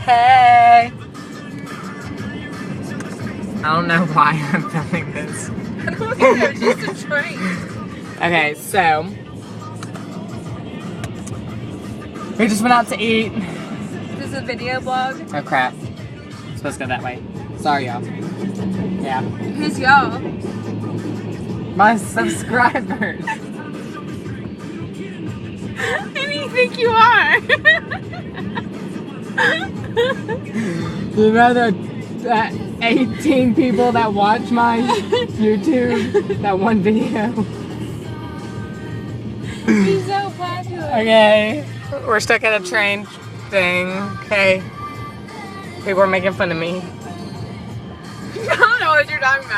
Hey! I don't know why I'm filming this. I don't know, it's just a train. Okay, so we just went out to eat. This is a video blog. Oh crap. I'm supposed to go that way. Sorry, y'all. Yeah. Who's y'all? My subscribers. Who do you think you are? You know the 18 people that watch my YouTube, that one video. He's so popular. Okay, we're stuck at a train thing. Okay, people are making fun of me. I don't know what you're talking about.